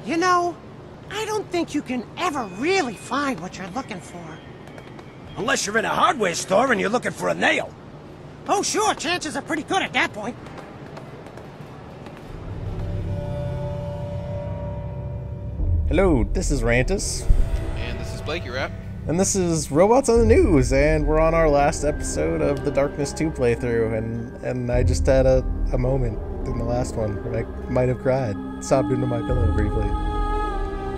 You know, I don't think you can ever really find what you're looking for. Unless you're in a hardware store and you're looking for a nail. Oh, sure, chances are pretty good at that point. Hello, this is Rantus. And this is Blakey Rap. And this is Robots on the News, and we're on our last episode of the Darkness 2 playthrough, and I just had a moment in the last one where I might have cried. Sobbed into my pillow briefly.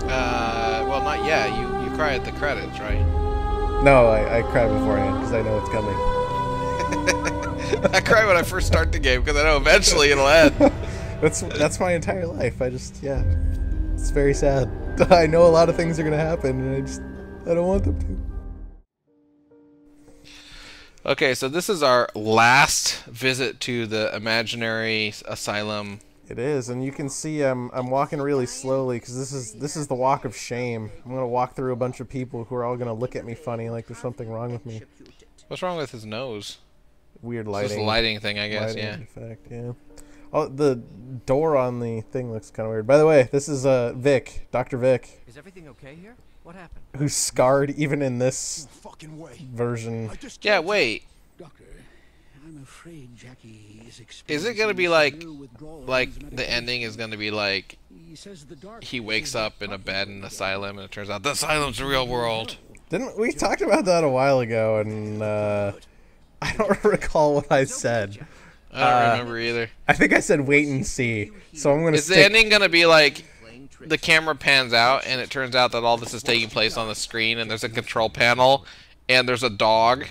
Well, not yet. You cry at the credits, right? No, I cried beforehand, because I know it's coming. I cry when I first start the game, because I know eventually it'll end. That's my entire life. Yeah. It's very sad. I know a lot of things are going to happen, and I don't want them to. Okay, so this is our last visit to the imaginary asylum. It is, and you can see I'm walking really slowly because this is the walk of shame. I'm gonna walk through a bunch of people who are all gonna look at me funny, like there's something wrong with me. What's wrong with his nose? Weird It's lighting. just a lighting thing, I guess. Lighting Yeah. effect, yeah. Oh, the door on the thing looks kind of weird. By the way, this is Vic, Dr. Vic. Is everything okay here? What happened? Who's scarred even in this version. Yeah. Wait. Doctor, I'm afraid Jackie Is it gonna be like the ending is gonna be like he wakes up in a bed in an asylum and it turns out the asylum's the real world? Didn't we talked about that a while ago, and I don't recall what I said. I don't remember either. I think I said wait and see. So I'm gonna. Is the ending gonna be like the camera pans out and it turns out that all this is taking place on the screen and there's a control panel and there's a dog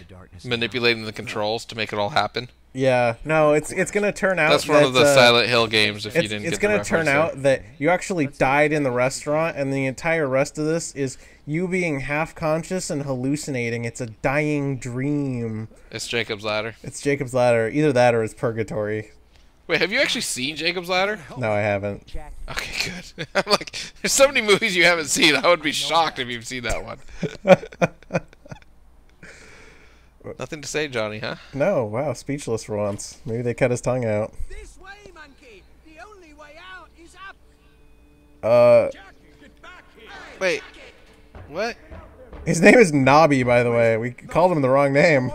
manipulating the controls to make it all happen? Yeah, no, it's gonna turn out that's one of the Silent Hill games. If you didn't, it's get the gonna turn reference out that you actually died in the restaurant, and the entire rest of this is you being half conscious and hallucinating. It's a dying dream. It's Jacob's Ladder. It's Jacob's Ladder. Either that or it's Purgatory. Wait, have you actually seen Jacob's Ladder? No, I haven't. Okay, good. I'm like, there's so many movies you haven't seen. I would be shocked if you've seen that one. Nothing to say, Johnny, huh? No, wow, speechless for once. Maybe they cut his tongue out. This way, monkey. The only way out is up. Wait, what? His name is Nobby, by the way. We called him the wrong name.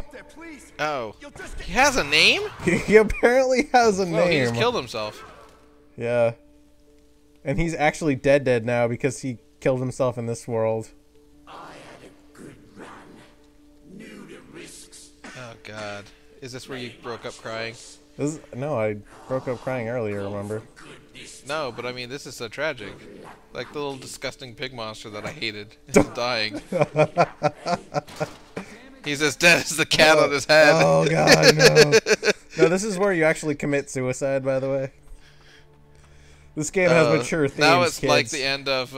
Oh, he has a name? He apparently has a name. Oh, he just killed himself. Yeah. And he's actually dead now because he killed himself in this world. Oh, God. Is this where you broke up crying? No, I broke up crying earlier, remember? No, but I mean, this is so tragic. Like the little disgusting pig monster that I hated is dying. He's as dead as the cat on his head. Oh, God, no. No, this is where you actually commit suicide, by the way. This game has mature themes, now it's kids. like the end of,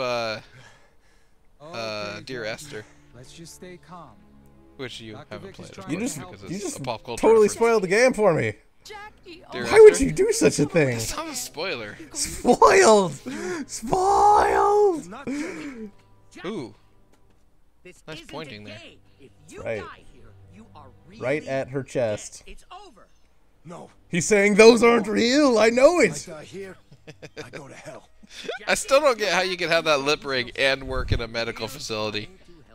Dear Esther. Let's just stay calm. Which you haven't played, of You course, just, because you it's just a pop culture totally reference. spoiled the game for me. Dear Why would Esther? you do such a thing? It's not a spoiler. Spoiled! Spoiled! Ooh. Nice pointing there. Right. Right at her chest. It's over. No, He's saying those aren't real, I know I it! die here, I go to hell. I still don't get how you can have that lip ring and work in a medical facility.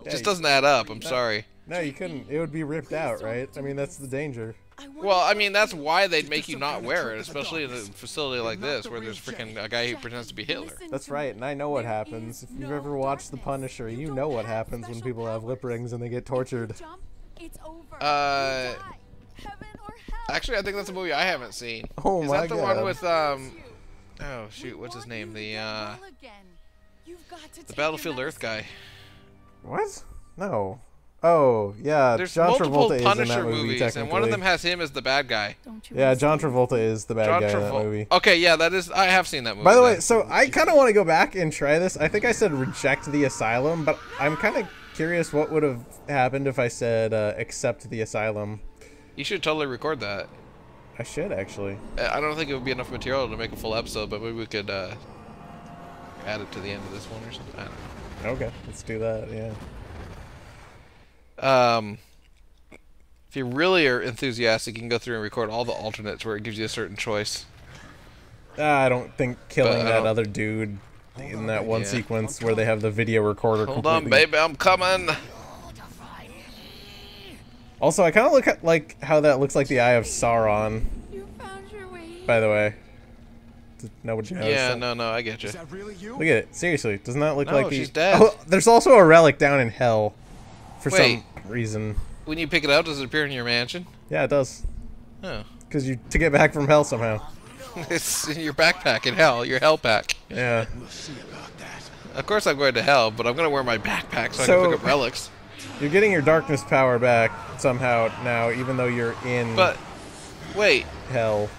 It just doesn't add up, I'm sorry. No, you couldn't. It would be ripped out, right? I mean, that's the danger. Well, I mean, that's why they'd make you not wear it, especially in a facility like this, where there's freaking a guy who pretends to be Hitler. That's right, and I know what happens. If you've ever watched The Punisher, you know what happens when people have lip rings and they get tortured. Actually, I think that's a movie I haven't seen. Oh Is my that the God. one with, oh, shoot, what's his name? The Battlefield Earth guy. What? No. Oh, yeah, There's John multiple Travolta is in Punisher that movie, movies, technically. and one of them has him as the bad guy. Yeah, John Travolta is the bad John guy in that Travolta. movie. Okay, yeah, that is. I have seen that movie. By the way, then. so I kind of want to go back and try this. I think I said reject the asylum, but I'm kind of curious what would have happened if I said accept the asylum. You should totally record that. I should, actually. I don't think it would be enough material to make a full episode, but maybe we could add it to the end of this one or something. I don't know. Okay, let's do that, yeah. If you really are enthusiastic, you can go through and record all the alternates where it gives you a certain choice. I don't think killing But I that don't- other dude in that one Yeah. sequence where they have the video recorder. Hold on, completely- baby, I'm coming. Also, I kind of look at like how that looks like the eye of Sauron. You found your way. By the way, nobody knows. Yeah, no, I get you. Is that really you? Look at it. Seriously, doesn't that look No, like the? she's dead. Oh, there's also a relic down in hell, for Wait. some reason. When you pick it up, does it appear in your mansion? Yeah, it does. Oh. Because you to get back from hell somehow. It's in your backpack in hell, your hell pack. Yeah. We'll see about that. Of course I'm going to hell, but I'm going to wear my backpack so I So- can pick up relics. You're getting your darkness power back somehow now, even though you're in But, wait, hell.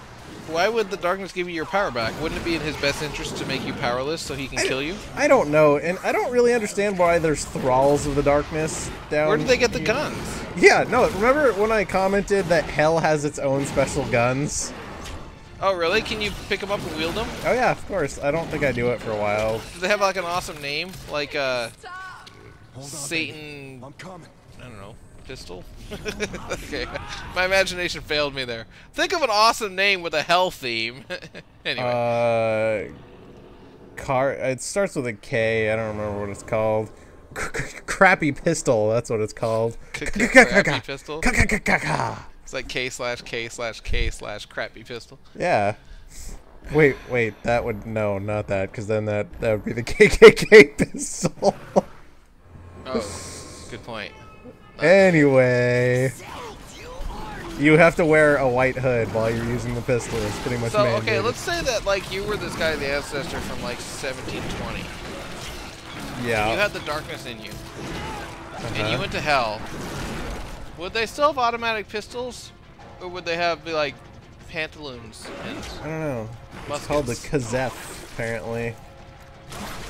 why would the darkness give you your power back? Wouldn't it be in his best interest to make you powerless so he can kill you? I don't know, and I don't really understand why there's thralls of the darkness down. Where did they get the here. guns? Yeah, no. Remember when I commented that hell has its own special guns? Oh, really? Can you pick them up and wield them? Oh yeah, of course. I don't think I do it for a while. Do they have like an awesome name? Like, Hold on, Satan... baby. I'm coming. I don't know. Pistol? Okay. My imagination failed me there. Think of an awesome name with a hell theme. Anyway. It starts with a K. I don't remember what it's called. Crappy pistol. That's what it's called. Crappy pistol? It's like K/K/K/crappy pistol. Yeah. Wait. That would no, not that, because then that would be the KKK pistol. Oh, good point. Anyway, you have to wear a white hood while you're using the pistol. It's pretty much So, mandated. okay, let's say that, like, you were this guy, the ancestor from, like, 1720. Yeah. You had the darkness in you. And you went to hell. Would they still have automatic pistols? Or would they have, like, pantaloons and I don't know. It's muskets? called the Kazef, apparently.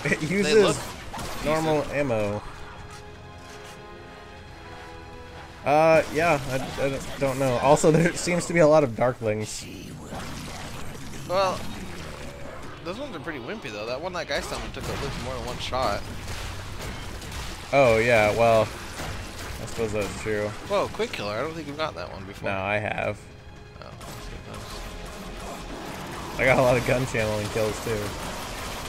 It They uses look normal ammo. Yeah, I don't know. Also, there seems to be a lot of darklings. Well, those ones are pretty wimpy, though. That one that guy summoned took at least more than one shot. Oh, yeah, well, I suppose that's true. Whoa, quick killer. I don't think you've got that one before. No, I have. Oh, let's get those. I got a lot of gun channeling kills, too.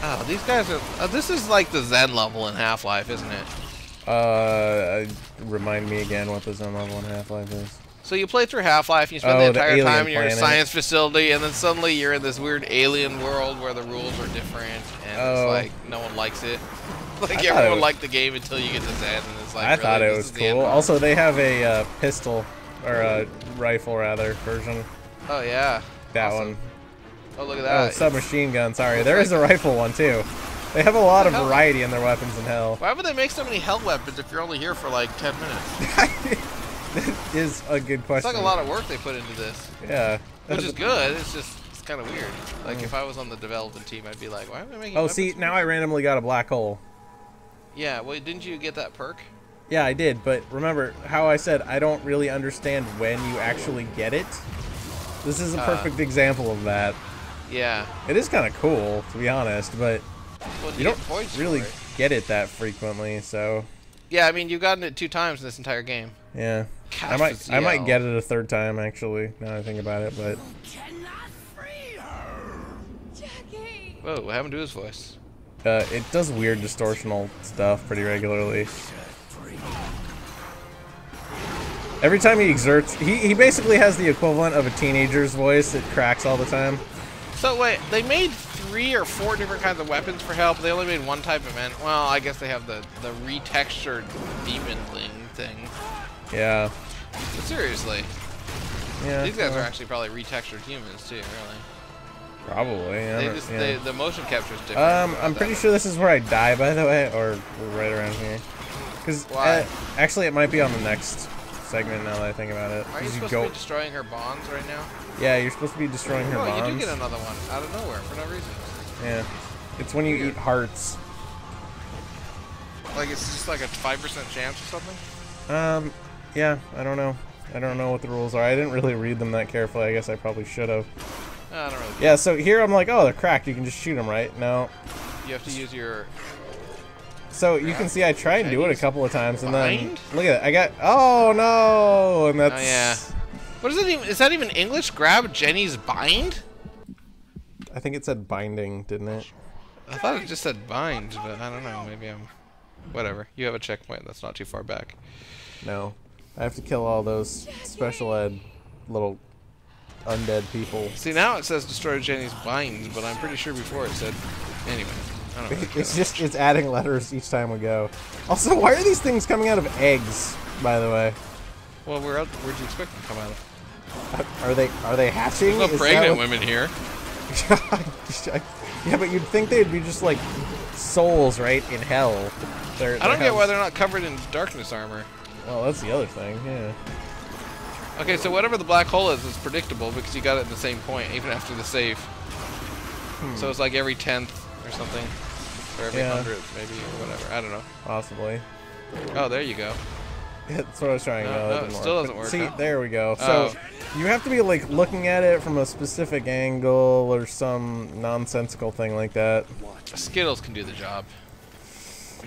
Oh, these guys are... this is like the Zen level in Half-Life, isn't it? Remind me again what the zone level in Half-Life is. So you play through Half-Life, and you spend Oh, the the entire alien time in your planet. science facility, and then suddenly you're in this weird alien world where the rules are different, and it's Oh. like, no one likes it. Like, thought it everyone was- liked the game until you get to Zen, and it's like, I really, thought it this was is the end? cool. Also, they have a pistol, or a rifle, rather, version. Oh, yeah. That Awesome. one. Oh, look at Oh, that. submachine gun, sorry. There is a rifle one, too. They have a lot of hell? variety in their weapons in hell. Why would they make so many hell weapons if you're only here for like 10 minutes? That is a good It's question. like a lot of work they put into this, Yeah. which is good. It's just, it's kind of weird. Like, if I was on the development team, I'd be like, why am I making Oh, weapons see, for now this? I randomly got a black hole. Yeah, well, didn't you get that perk? Yeah, I did, but remember how I said I don't really understand when you actually get it? This is a perfect example of that. Yeah. It is kind of cool, to be honest, but Well, you get don't points for really it. get it that frequently, so Yeah, I mean, you've gotten it 2 times in this entire game. yeah. I Castiel. might get it a 3rd time, actually, now that I think about it, but Jackie. Whoa, what happened to his voice? it does weird distortional stuff pretty regularly. Every time he exerts, he basically has the equivalent of a teenager's voice that cracks all the time. So wait, they made 3 or 4 different kinds of weapons for hell, but they only made one type of event. Well, I guess they have the retextured demonling thing. Yeah. But seriously, Yeah. these guys well, are actually probably retextured humans too, really. probably. I They don't- just yeah. the motion capture is different. I'm pretty sure this is where I die, by the way, or right around here. Because Why? actually, it might be on the next segment now that I think about it. Are you 'Cause supposed to be destroying her bonds right now? Yeah, you're supposed to be destroying her Oh, bonds. you do get another one out of nowhere for no reason. Yeah, it's when you eat hearts. Like it's just like a 5% chance or something. Yeah, I don't know. I don't know what the rules are. I didn't really read them that carefully. I guess I probably should have. I don't really. Yeah, so here I'm like, oh, they're cracked. You can just shoot them, right? No. You have to use your. So you can see I tried and do it a couple of times, and then Bind? look at it. I got oh no, and that's Oh yeah. What is it even? Is that even English? Grab Jenny's bind? I think it said binding, didn't it? I thought it just said bind, but I don't know. Maybe I'm... Whatever. You have a checkpoint that's not too far back. No. I have to kill all those special ed little undead people. See, now it says destroy Jenny's binds, but I'm pretty sure before it said... Anyway. I don't know. It's adding letters each time we go. Also, why are these things coming out of eggs, by the way? Well, where'd you expect them to come out of? Are they hatching? There's no pregnant women here. Yeah, but you'd think they'd be just like souls, right, in hell. I don't get why they're not covered in darkness armor. Well, that's the other thing, yeah. Okay, so whatever the black hole is predictable because you got it in the same point, even after the save. So it's like every 10th or something. Or every 100th, maybe, or whatever. I don't know. Possibly. Oh, there you go. That's what I was trying to No, it still doesn't work. See, huh? there we go. So you have to be like looking at it from a specific angle or some nonsensical thing like that. Skittles can do the job.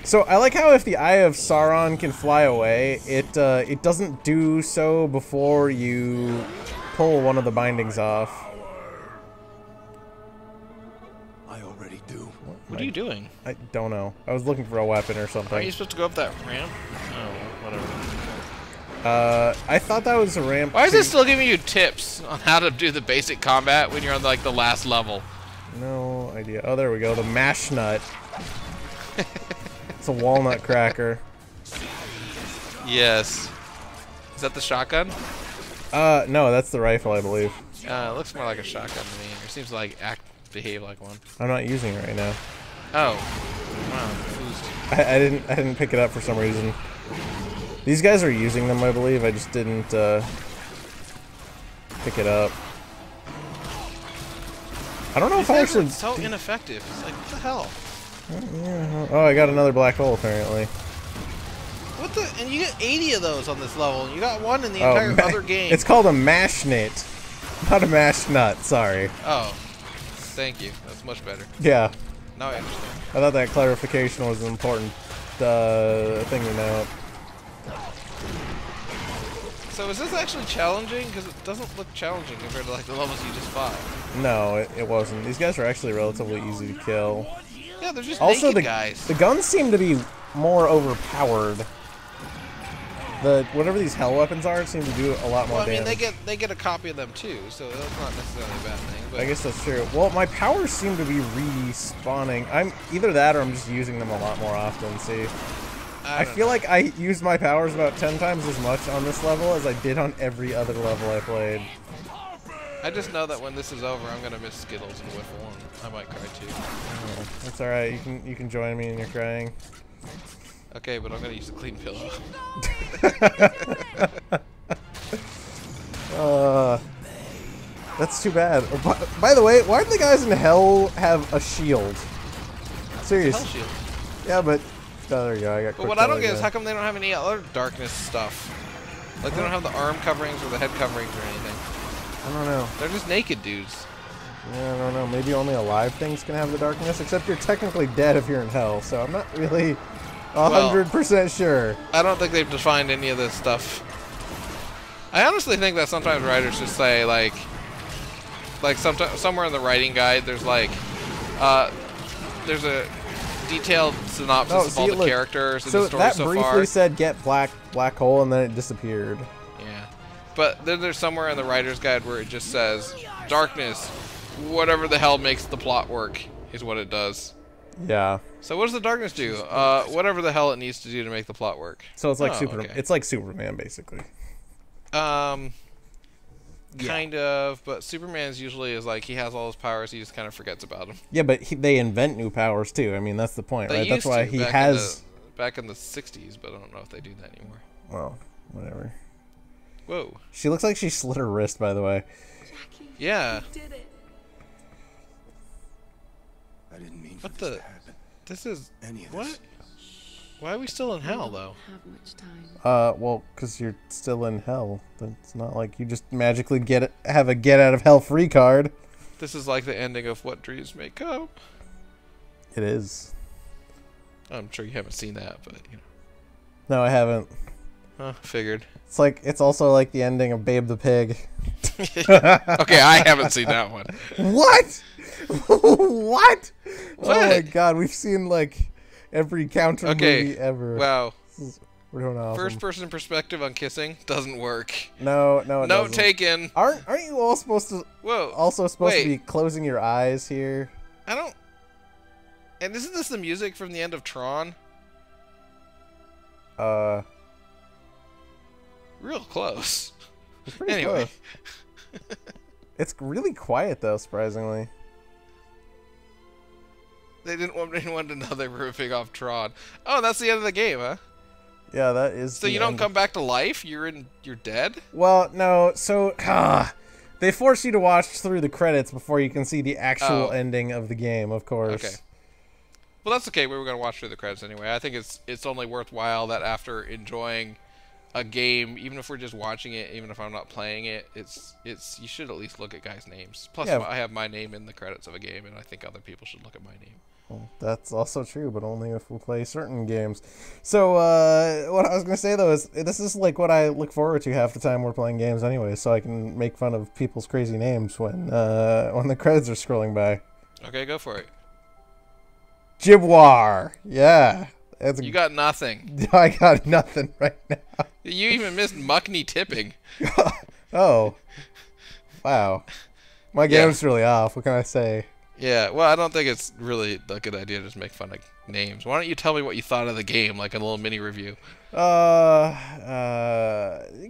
So I like how if the Eye of Sauron can fly away, it doesn't do so before you pull one of the bindings off. I already do. What are you doing? I don't know. I was looking for a weapon or something. Aren't you supposed to go up that ramp? Oh, whatever. I thought that was a ramp. Why is it still giving you tips on how to do the basic combat when you're on like the last level? No idea. Oh, there we go. The mash nut. It's a walnut cracker. Yes. Is that the shotgun? No, that's the rifle, I believe. It looks more like a shotgun to me. It seems to like behave like one. I'm not using it right now. Oh. Wow. Confused. I didn't pick it up for some reason. These guys are using them, I believe. I just didn't pick it up. I don't know if I actually. It's so ineffective. It's like, what the hell? Yeah. Oh, I got another black hole apparently. What the? And you get 80 of those on this level. And you got one in the entire other game. It's called a mash knit, not a mash nut. Sorry. Oh, thank you. That's much better. Yeah. Now I understand. I thought that clarification was an important thing to note. So is this actually challenging? Because it doesn't look challenging compared to like the levels you just fought. No, it wasn't. These guys are actually relatively easy to kill. Yeah, they're just Also, naked guys. the guns seem to be more overpowered. Whatever these hell weapons are seem to do a lot more damage. I mean, they get a copy of them too, so that's not necessarily a bad thing. But I guess that's true. Well, my powers seem to be respawning. I'm either that or I'm just using them a lot more often. See, I feel like I used my powers about 10 times as much on this level as I did on every other level I played. I just know that when this is over, I'm gonna miss Skittles and Whiffle, and I might cry too. Oh, that's all right. You can join me in your crying. Okay, but I'm gonna use a clean pillow. That's too bad. By the way, why do the guys in hell have a shield? Seriously. Hell shield. Yeah, but oh, there you go. I got. But what I don't get is how come they don't have any other darkness stuff? Like they don't have the arm coverings or the head coverings or anything. I don't know. They're just naked dudes. Yeah, I don't know. Maybe only alive things can have the darkness, except you're technically dead if you're in hell, so I'm not really 100% sure. I don't think they've defined any of this stuff. I honestly think that sometimes writers just say, like somewhere in the writing guide, there's like, there's a detailed synopsis of all the characters in the story so far. So that briefly said get black hole, and then it disappeared. Yeah. But then there's somewhere in the writer's guide where it just says, darkness, whatever the hell makes the plot work, is what it does. Yeah. So what does the darkness do? Whatever the hell it needs to do to make the plot work. So it's like Okay. It's like Superman, basically. Kind of, but Superman's usually is like, he has all his powers, he just kind of forgets about them. Yeah, but they invent new powers, too. I mean, that's the point, right? That's why he has... Back in the 60s, but I don't know if they do that anymore. Well, whatever. Whoa. She looks like she slit her wrist, by the way. Jackie, Yeah. you did it. I didn't mean for What this the... to happen. This is... Any of What? this. Why are we still in hell, though? Have much time. Well, because you're still in hell. It's not like you just magically have a get out of hell free card. This is like the ending of What Dreams May Come. It is. I'm sure you haven't seen that, but, you know. No, I haven't. Huh, figured. It's also like the ending of Babe the Pig. Okay, I haven't seen that one. What? What? Oh What? my god, we've seen like every counter movie ever. Wow. We're doing awesome. First person perspective on kissing doesn't work. No, it Note doesn't. taken. Aren't you all supposed to Whoa. also supposed Wait. to be closing your eyes here? I don't. And isn't this the music from the end of Tron? Real close. It's pretty Anyway. close. It's really quiet though, surprisingly. They didn't want anyone to know they were ripping off Tron. Oh, that's the end of the game, huh? Yeah, that is. So you don't come back to life? You're dead? Well, no. So they force you to watch through the credits before you can see the actual ending of the game. Of course. Okay. Well, that's okay. We were gonna watch through the credits anyway. I think it's only worthwhile that after enjoying a game, even if we're just watching it, even if I'm not playing it, it's you should at least look at guys' names. Plus, Yeah. I have my name in the credits of a game, and I think other people should look at my name. Well, that's also true, but only if we play certain games. So, what I was going to say, though, is this is like what I look forward to half the time we're playing games anyway, so I can make fun of people's crazy names when the credits are scrolling by. Okay, go for it. Jibwar! Yeah. You got nothing. I got nothing right now. You even missed Muckney tipping. Oh. Wow. My game's really off. What can I say? Yeah, well, I don't think it's really a good idea to just make fun of names. Why don't you tell me what you thought of the game, like a little mini review? The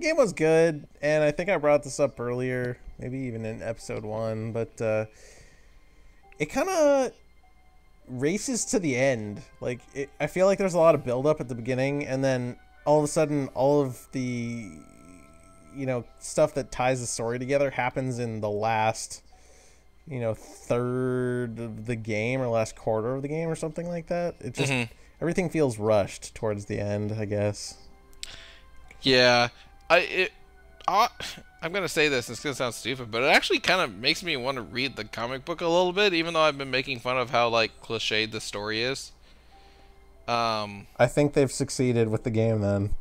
game was good, and I think I brought this up earlier, maybe even in episode 1, but it kind of races to the end. Like, I feel like there's a lot of build-up at the beginning, and then all of a sudden, all of the, stuff that ties the story together happens in the last, third of the game or last quarter of the game or something like that. It just, everything feels rushed towards the end, I guess. Yeah, I'm going to say this, it's going to sound stupid, but it actually kind of makes me want to read the comic book a little bit, even though I've been making fun of how, cliched the story is. I think they've succeeded with the game then.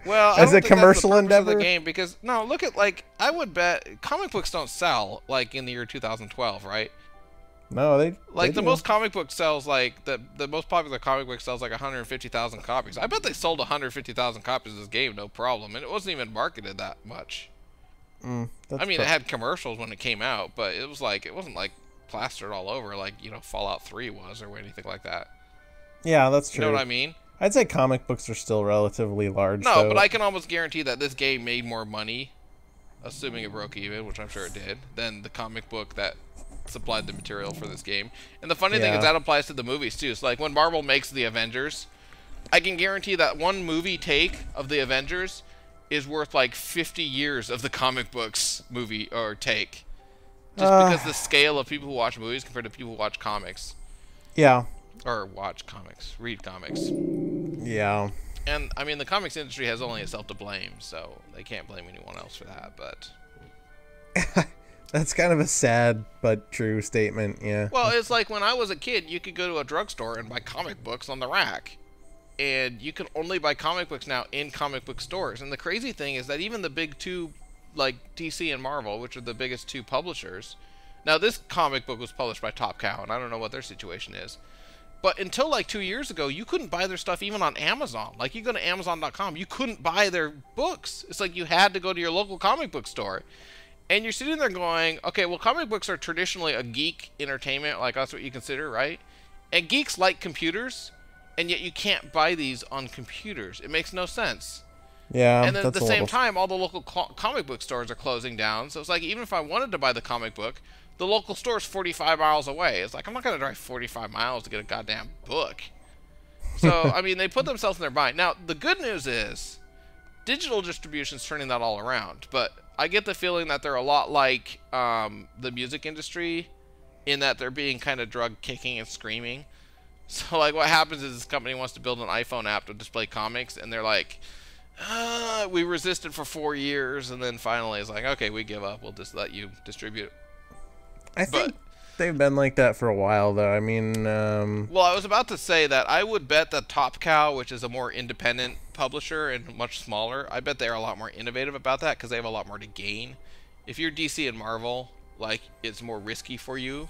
Well, as I a don't think commercial that's the purpose endeavor, of the game, because no, look at I would bet comic books don't sell in the year 2012, right? No, they the do. most comic book sells the most popular comic book sells 150,000 copies. I bet they sold 150,000 copies of this game, no problem, and it wasn't even marketed that much. I mean, it had commercials when it came out, but it was it wasn't plastered all over Fallout 3 was or anything like that. Yeah, that's true. You know what I mean? I'd say comic books are still relatively large. No, though. but I can almost guarantee that this game made more money, assuming it broke even, which I'm sure it did, than the comic book that supplied the material for this game. And the funny thing is that applies to the movies too. So when Marvel makes the Avengers, I can guarantee that one movie take of the Avengers is worth 50 years of the comic books movie or take. Just because the scale of people who watch movies compared to people who watch comics. Yeah. Or watch comics, read comics. Yeah. And, I mean, the comics industry has only itself to blame, so they can't blame anyone else for that, but... That's kind of a sad but true statement, yeah. Well, it's like when I was a kid, you could go to a drugstore and buy comic books on the rack. And you can only buy comic books now in comic book stores. And the crazy thing is that even the big two, DC and Marvel, which are the biggest two publishers... Now, this comic book was published by Top Cow, and I don't know what their situation is. But until 2 years ago, you couldn't buy their stuff even on Amazon. You go to Amazon.com, you couldn't buy their books. It's you had to go to your local comic book store. And you're sitting there going, okay, well, comic books are traditionally a geek entertainment, that's what you consider, right? And geeks like computers, and yet you can't buy these on computers. It makes no sense. Yeah, and then at that's the a same little... time, all the local comic book stores are closing down. So it's even if I wanted to buy the comic book, the local store is 45 miles away. It's I'm not going to drive 45 miles to get a goddamn book. So, I mean, they put themselves in their bind. Now, the good news is digital distribution's turning that all around. But I get the feeling that they're a lot like the music industry in that they're being kind of drug kicking and screaming. So, what happens is this company wants to build an iPhone app to display comics, and they're we resisted for 4 years, and then finally it's okay, we give up. We'll just let you distribute. I think they've been like that for a while, though. I mean... Well, I was about to say that I would bet that Top Cow, which is a more independent publisher and much smaller, I bet they're a lot more innovative about that because they have a lot more to gain. If you're DC and Marvel, like it's more risky for you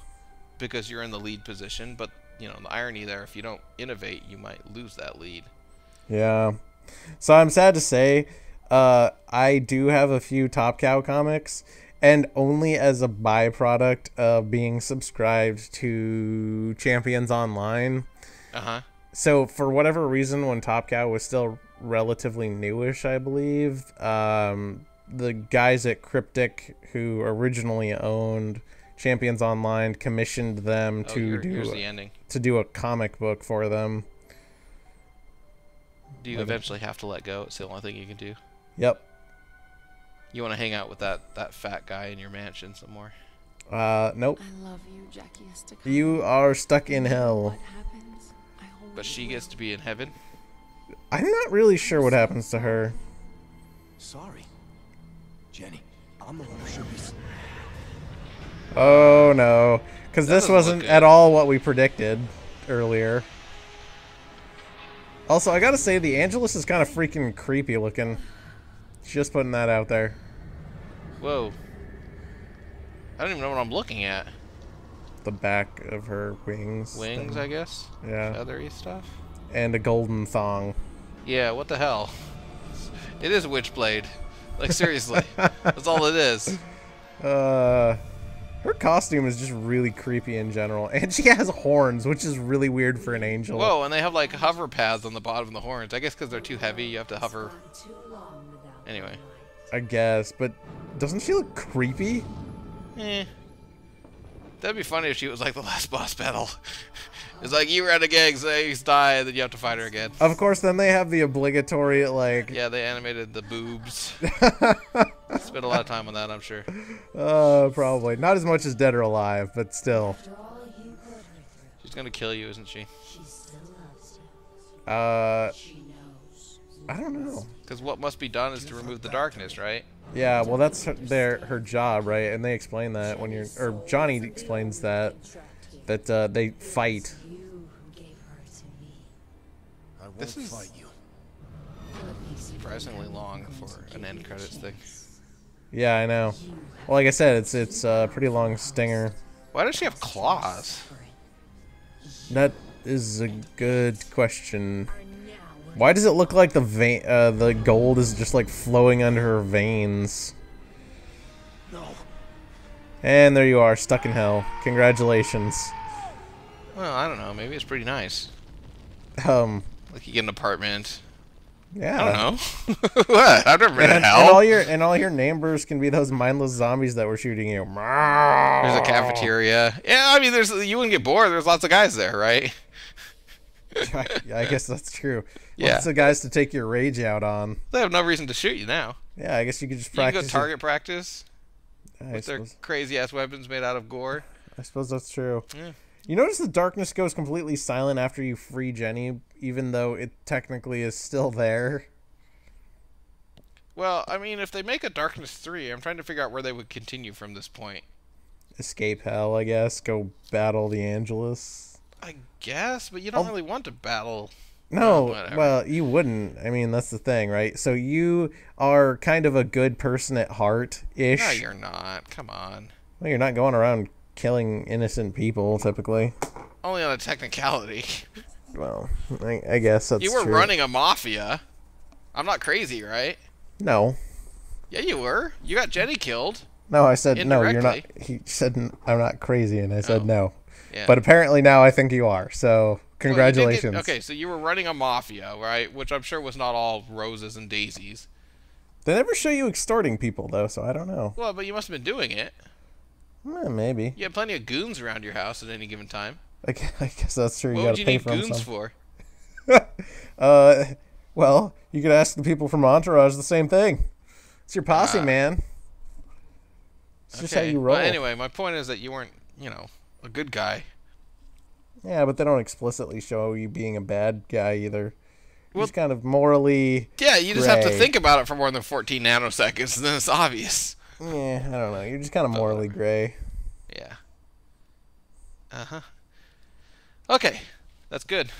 because you're in the lead position. But you know, the irony there, if you don't innovate, you might lose that lead. Yeah. So I'm sad to say, I do have a few Top Cow comics, and only as a byproduct of being subscribed to Champions Online. Uh-huh. So for whatever reason, when Top Cow was still relatively newish, I believe, the guys at Cryptic who originally owned Champions Online commissioned them Here's the ending. to do a comic book for them. Do you eventually have to let go? It's the only thing you can do. Yep. You want to hang out with that fat guy in your mansion some more? Nope. I love you, Jackie Estacado. You are stuck in hell. What happens? I always But she gets to be in heaven? I'm not really sure what happens to her. Sorry. Jenny, I'm the one who should be... Oh no, because That this doesn't wasn't look at good. all what we predicted earlier. Also, I gotta say, the Angelus is kind of freaking creepy looking. Just putting that out there. Whoa. I don't even know what I'm looking at. The back of her wings. Wings, thing. I guess? Yeah. Feathery stuff? And a golden thong. Yeah, what the hell? It is a Witchblade. Like, seriously. That's all it is. Her costume is just really creepy in general. And she has horns, which is really weird for an angel. Whoa, and they have, like, hover pads on the bottom of the horns. I guess because they're too heavy, you have to hover. Anyway. I guess, but doesn't she look creepy? Eh. That'd be funny if she was like the last boss battle. It's like, you renegades, they die, and then you have to fight her again. Of course, then they have the obligatory, like... Yeah, they animated the boobs. Spent a lot of time on that, I'm sure. Probably. Not as much as Dead or Alive, but still. She's gonna kill you, isn't she? I don't know. Because what must be done is to remove the darkness, right? Yeah, well, that's her job, right? And they explain that when you're... Or Johnny explains that they fight. I won't This is- fight you. Surprisingly long for an end credits thing. Yeah, I know. Well, like I said, it's a pretty long stinger. Why does she have claws? That is a good question. Why does it look like the gold is just like flowing under her veins? No. And there you are, stuck in hell. Congratulations. Well, I don't know. Maybe it's pretty nice. Like you get an apartment. Yeah. I don't know. What? I've never been in And hell. all your neighbors can be those mindless zombies that were shooting you. There's a cafeteria. Yeah, I mean, you wouldn't get bored. There's lots of guys there, right? I guess that's true. Yeah. Lots of guys to take your rage out on. They have no reason to shoot you now. Yeah, I guess you could just You can practice. go target practice I with their suppose, crazy ass weapons made out of gore. I suppose that's true. Yeah. You notice the darkness goes completely silent after you free Jenny, even though it technically is still there. Well, I mean, if they make a Darkness 3, I'm trying to figure out where they would continue from this point. Escape hell, I guess. Go battle the Angelus. I guess, but you don't really want to battle. No, whatever. well, you wouldn't. I mean, that's the thing, right? So you are kind of a good person at heart-ish. No, you're not. Come on. Well, you're not going around killing innocent people, typically. Only on a technicality. Well, I guess that's You were true. running a mafia. I'm not crazy, right? No. Yeah, you were. You got Jenny killed. No, I said no, you're not. Indirectly. He said I'm not crazy, and I said Oh. no. Yeah. But apparently now I think you are, so Well, you did congratulations. get- okay, so you were running a mafia, right? Which I'm sure was not all roses and daisies. They never show you extorting people, though, so I don't know. Well, but you must have been doing it. Maybe. You had plenty of goons around your house at any given time. I guess that's true. What You would gotta you pay need for them goons some. for? Well, you could ask the people from Entourage the same thing. It's your posse, man. It's just how you roll. Well, anyway, my point is that you weren't, a good guy. Yeah, but they don't explicitly show you being a bad guy either. You're Well- just kind of morally. Yeah, you just have to gray. think about it for more than 14 nanoseconds, and then it's obvious. Yeah, I don't know. You're just kind of morally gray. Yeah. Uh-huh. Okay, that's good.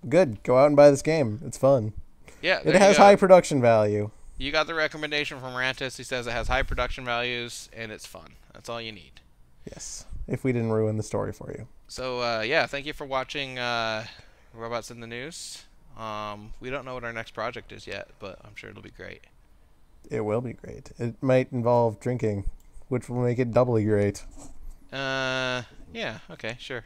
Good. Go out and buy this game. It's fun. Yeah, It there you has go. high production value. You got the recommendation from Rantis. He says it has high production values and it's fun. That's all you need. Yes. If we didn't ruin the story for you. So, yeah, thank you for watching Robots in the News. We don't know what our next project is yet, but I'm sure it'll be great. It will be great. It might involve drinking, which will make it doubly great. Yeah, okay, sure.